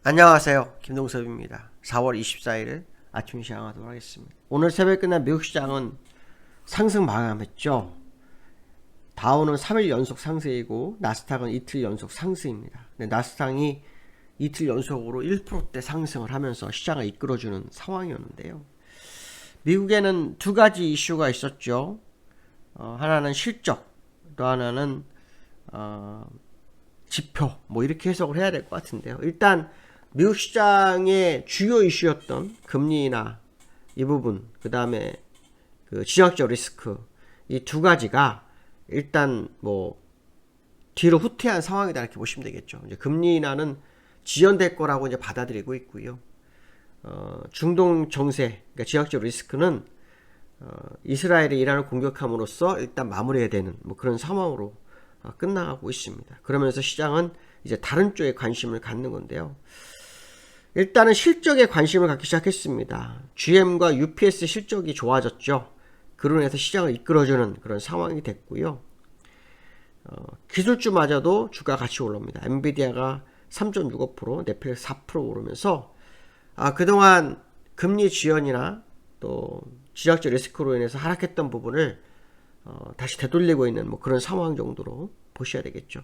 안녕하세요. 김동섭입니다. 4월 24일 아침 시작하도록 하겠습니다. 오늘 새벽 끝난 미국 시장은 상승 마감했죠. 다우는 3일 연속 상승이고 나스닥은 이틀 연속 상승입니다. 나스닥이 이틀 연속으로 1%대 상승을 하면서 시장을 이끌어주는 상황이었는데요. 미국에는 두 가지 이슈가 있었죠. 하나는 실적, 또 하나는 지표, 뭐 이렇게 해석을 해야 될 것 같은데요. 일단 미국 시장의 주요 이슈였던 금리나 이 부분, 그 다음에 그 지정학적 리스크, 이 두 가지가 일단 뭐 뒤로 후퇴한 상황이다 이렇게 보시면 되겠죠. 이제 금리 인하는 지연될 거라고 이제 받아들이고 있고요. 중동 정세, 그러니까 지정학적 리스크는 이스라엘이 이란을 공격함으로써 일단 마무리해야 되는 뭐 그런 상황으로 끝나가고 있습니다. 그러면서 시장은 이제 다른 쪽에 관심을 갖는 건데요. 일단은 실적에 관심을 갖기 시작했습니다. GM과 UPS 실적이 좋아졌죠. 그로 인해서 시장을 이끌어주는 그런 상황이 됐고요. 기술주마저도 주가 같이 올라옵니다. 엔비디아가 3.65%, 넷플릭스 4% 오르면서 그동안 금리 지연이나 또 지정학적 리스크로 인해서 하락했던 부분을 다시 되돌리고 있는 뭐 그런 상황 정도로 보셔야 되겠죠.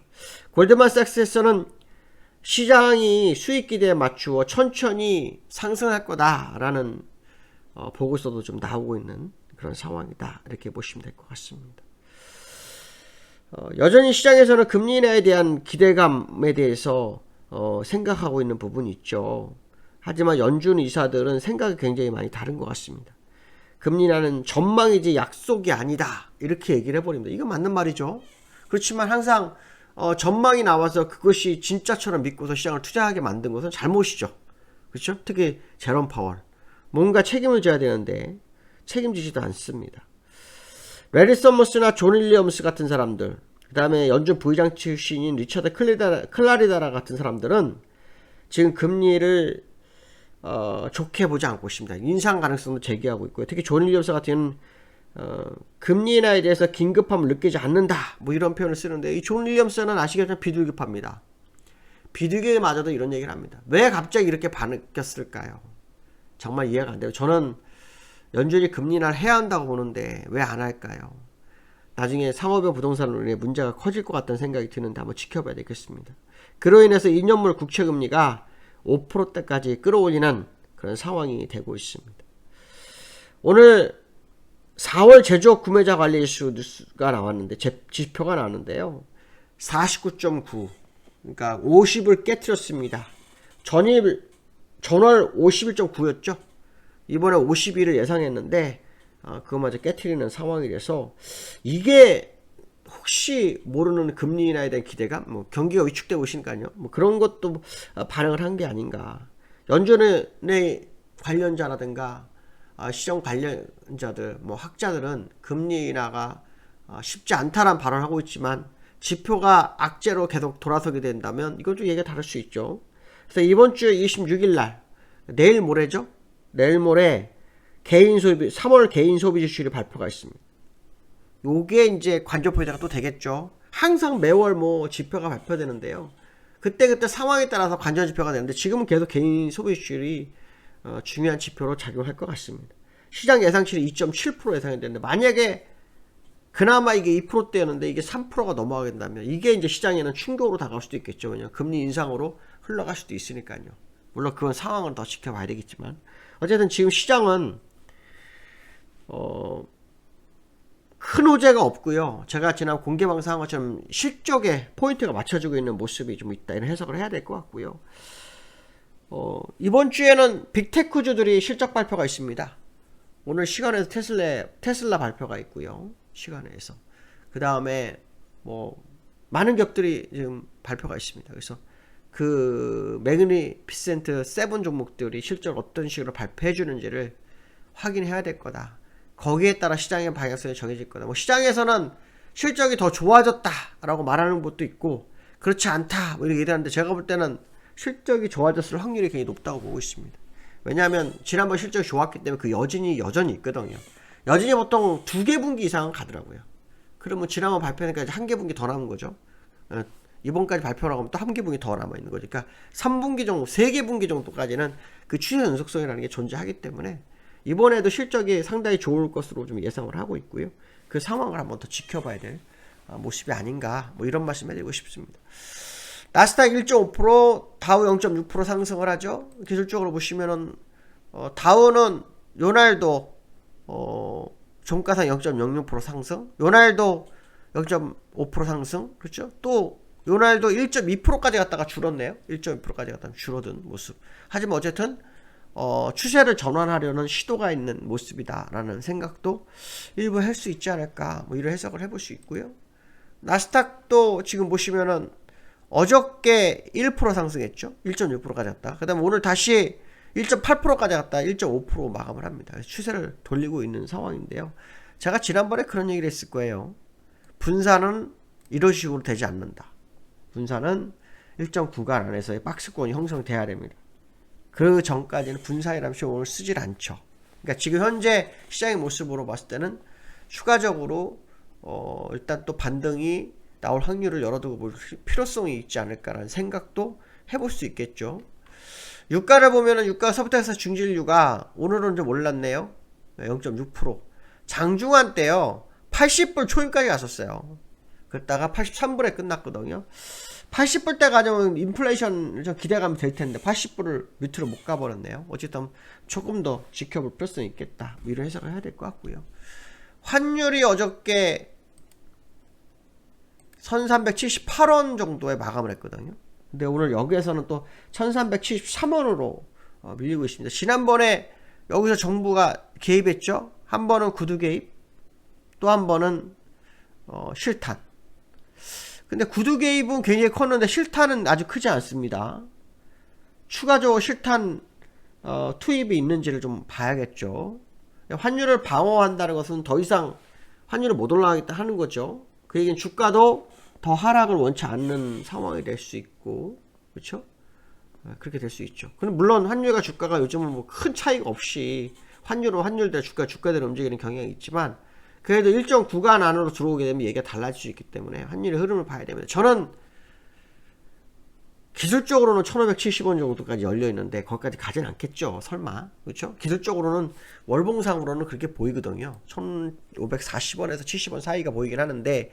골드만삭스에서는 시장이 수익 기대에 맞추어 천천히 상승할 거다라는 보고서도 좀 나오고 있는 그런 상황이다 이렇게 보시면 될 것 같습니다. 여전히 시장에서는 금리 인하에 대한 기대감에 대해서 생각하고 있는 부분이 있죠. 하지만 연준 이사들은 생각이 굉장히 많이 다른 것 같습니다. 금리 인하는 전망이지 약속이 아니다 이렇게 얘기를 해버립니다. 이거 맞는 말이죠. 그렇지만 항상 전망이 나와서 그것이 진짜처럼 믿고서 시장을 투자하게 만든 것은 잘못이죠. 그렇죠? 특히 제롬 파월. 뭔가 책임을 져야 되는데 책임지지도 않습니다. 레리 서머스나 존 윌리엄스 같은 사람들, 그 다음에 연준 부의장 출신인 리처드 클라리다라 같은 사람들은 지금 금리를 좋게 보지 않고 있습니다. 인상 가능성도 제기하고 있고요. 특히 존 윌리엄스 같은 경우는 금리 인하에 대해서 긴급함을 느끼지 않는다 뭐 이런 표현을 쓰는데 이 존 윌리엄스는 아시겠지만 비둘기파입니다. 비둘기마저도 이런 얘기를 합니다. 왜 갑자기 이렇게 바뀌었을까요? 정말 이해가 안 돼요. 저는 연준이 금리 인하를 해야 한다고 보는데 왜 안 할까요? 나중에 상업용 부동산으로 인해 문제가 커질 것 같다는 생각이 드는데 한번 지켜봐야 되겠습니다. 그로 인해서 2년물 국채금리가 5%대까지 끌어올리는 그런 상황이 되고 있습니다. 오늘 4월 제조업 구매자 관리 지수가 나왔는데 지표가 나왔는데요. 49.9 그러니까 50을 깨트렸습니다. 전월 51.9였죠. 이번에 51을 예상했는데 그거마저 깨트리는 상황이 돼서 이게 혹시 모르는 금리 인하에 대한 기대감, 뭐 경기가 위축되고 있으니까요. 뭐 그런 것도 반응을 한 게 아닌가. 연준의 관련자라든가 시장 관련자들, 뭐 학자들은 금리 인하가 쉽지 않다란 발언을 하고 있지만 지표가 악재로 계속 돌아서게 된다면 이건 좀 얘기가 다를 수 있죠. 그래서 이번 주 26일 날 내일 모레죠. 내일 모레 개인 소비 3월 개인 소비 지수율이 발표가 있습니다. 요게 이제 관전 포인트가 또 되겠죠. 항상 매월 뭐 지표가 발표되는데요. 그때 상황에 따라서 관전 지표가 되는데 지금은 계속 개인 소비 지수율이 중요한 지표로 작용할 것 같습니다. 시장 예상치는 2.7% 예상이 되는데 만약에 그나마 이게 2%대였는데 이게 3%가 넘어가게 된다면 이게 이제 시장에는 충격으로 다가올 수도 있겠죠. 왜냐하면 금리 인상으로 흘러갈 수도 있으니까요. 물론 그건 상황을 더 지켜봐야 되겠지만 어쨌든 지금 시장은 큰 호재가 없고요. 제가 지난 공개 방송한 것처럼 실적에 포인트가 맞춰지고 있는 모습이 좀 있다 이런 해석을 해야 될 것 같고요. 이번 주에는 빅테크주들이 실적 발표가 있습니다. 오늘 시간에서 테슬라 발표가 있고요. 시간에서 그 다음에 뭐 많은 기업들이 지금 발표가 있습니다. 그래서 그 매그니피센트 7 종목들이 실적 어떤 식으로 발표해 주는지를 확인해야 될 거다. 거기에 따라 시장의 방향성이 정해질 거다. 뭐 시장에서는 실적이 더 좋아졌다라고 말하는 것도 있고 그렇지 않다 뭐 이렇게 얘기하는데 제가 볼 때는 실적이 좋아졌을 확률이 굉장히 높다고 보고 있습니다. 왜냐하면 지난번 실적이 좋았기 때문에 그 여전히 있거든요. 여전히 보통 2개 분기 이상은 가더라고요. 그러면 지난번 발표니까 이제 1개 분기 더 남은 거죠. 이번까지 발표를 하면 또 한 개 분기 더 남아있는 거니까 3분기 정도, 3개 분기 정도까지는 그 추세 연속성이라는 게 존재하기 때문에 이번에도 실적이 상당히 좋을 것으로 좀 예상을 하고 있고요. 그 상황을 한번 더 지켜봐야 될 모습이 아닌가, 뭐 이런 말씀 해드리고 싶습니다. 나스닥 1.5%, 다우 0.6% 상승을 하죠. 기술적으로 보시면은 다우는 요날도 종가상 0.06% 상승, 요날도 0.5% 상승, 그렇죠? 또 요날도 1.2%까지 갔다가 줄었네요. 1.2%까지 갔다가 줄어든 모습. 하지만 어쨌든 추세를 전환하려는 시도가 있는 모습이다라는 생각도 일부 할 수 있지 않을까, 뭐 이런 해석을 해볼 수 있고요. 나스닥도 지금 보시면은 어저께 1% 상승했죠. 1.6%까지 갔다. 그 다음에 오늘 다시 1.8%까지 갔다 1.5% 마감을 합니다. 추세를 돌리고 있는 상황인데요. 제가 지난번에 그런 얘기를 했을 거예요. 분산은 이런 식으로 되지 않는다. 분산은 일정 구간 안에서의 박스권이 형성돼야 됩니다. 그 전까지는 분산이라는 표현을 쓰질 않죠. 그러니까 지금 현재 시장의 모습으로 봤을 때는 추가적으로 일단 또 반등이 나올 확률을 열어두고 볼 필요성이 있지 않을까라는 생각도 해볼 수 있겠죠. 유가를 보면은 유가 서부터에서 중진유가 오늘은 좀 올랐네요. 0.6%. 장중한 때요 80불 초입까지 갔었어요. 그랬다가 83불에 끝났거든요. 80불 때 가져오면 인플레이션 좀 기대감이 될 텐데 80불을 밑으로 못 가버렸네요. 어쨌든 조금 더 지켜볼 필요성이 있겠다, 뭐 이런 해석을 해야 될 것 같고요. 환율이 어저께 1378원 정도에 마감을 했거든요. 근데 오늘 여기에서는 또 1373원으로 밀리고 있습니다. 지난번에 여기서 정부가 개입했죠. 한 번은 구두 개입, 또 한 번은 실탄. 근데 구두 개입은 굉장히 컸는데 실탄은 아주 크지 않습니다. 추가적으로 실탄 투입이 있는지를 좀 봐야겠죠. 환율을 방어한다는 것은 더 이상 환율을 못 올라가겠다 하는 거죠. 그 얘기는 주가도 더 하락을 원치 않는 상황이 될 수 있고, 그렇죠? 그렇게 될 수 있죠. 근데 물론 환율과 주가가 요즘은 뭐 큰 차이가 없이 환율은 환율대로 주가대로 움직이는 경향이 있지만, 그래도 일정 구간 안으로 들어오게 되면 얘기가 달라질 수 있기 때문에 환율의 흐름을 봐야 됩니다. 저는 기술적으로는 1570원 정도까지 열려 있는데 거기까지 가진 않겠죠. 설마. 그렇죠? 기술적으로는 월봉상으로는 그렇게 보이거든요. 1540원에서 70원 사이가 보이긴 하는데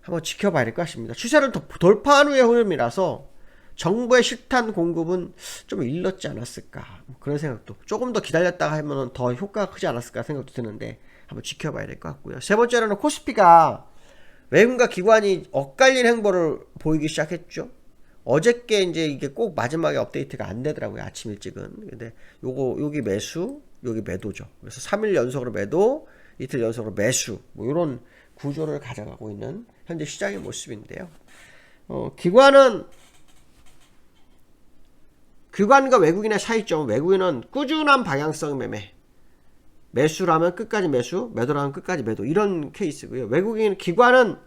한번 지켜봐야 될 것 같습니다. 추세를 돌파한 후의 흐름이라서 정부의 실탄 공급은 좀 일렀지 않았을까, 그런 생각도, 조금 더 기다렸다가 하면 더 효과가 크지 않았을까 생각도 드는데 한번 지켜봐야 될 것 같고요. 세 번째로는 코스피가 외국인과 기관이 엇갈린 행보를 보이기 시작했죠. 어저께 이제 이게 꼭 마지막에 업데이트가 안 되더라고요. 아침 일찍은. 근데 여기 매수, 여기 매도죠. 그래서 3일 연속으로 매도, 이틀 연속으로 매수, 뭐 이런 구조를 가져가고 있는 현재 시장의 모습인데요. 기관과 외국인의 차이점, 외국인은 꾸준한 방향성 매매, 매수라면 끝까지 매수, 매도라면 끝까지 매도, 이런 케이스고요. 기관은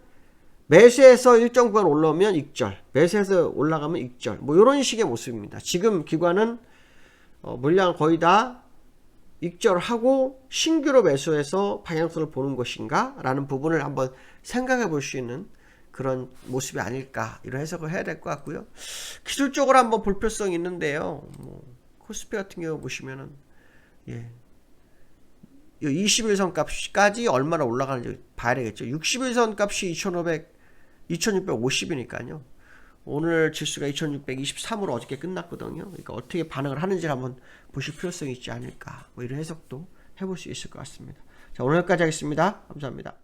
매수해서 일정 구간 올라오면 익절, 매수해서 올라가면 익절, 뭐 이런 식의 모습입니다. 지금 기관은 물량을 거의 다 익절하고 신규로 매수해서 방향성을 보는 것인가 라는 부분을 한번 생각해 볼 수 있는 그런 모습이 아닐까, 이런 해석을 해야 될 것 같고요. 기술적으로 한번 볼 필요성이 있는데요. 코스피 같은 경우 보시면은 21선 값까지 얼마나 올라가는지 봐야 되겠죠. 61선 값이 2650이니까요. 오늘 지수가 2623으로 어저께 끝났거든요. 그러니까 어떻게 반응을 하는지 한번 보실 필요성이 있지 않을까, 뭐 이런 해석도 해볼 수 있을 것 같습니다. 자, 오늘 여기까지 하겠습니다. 감사합니다.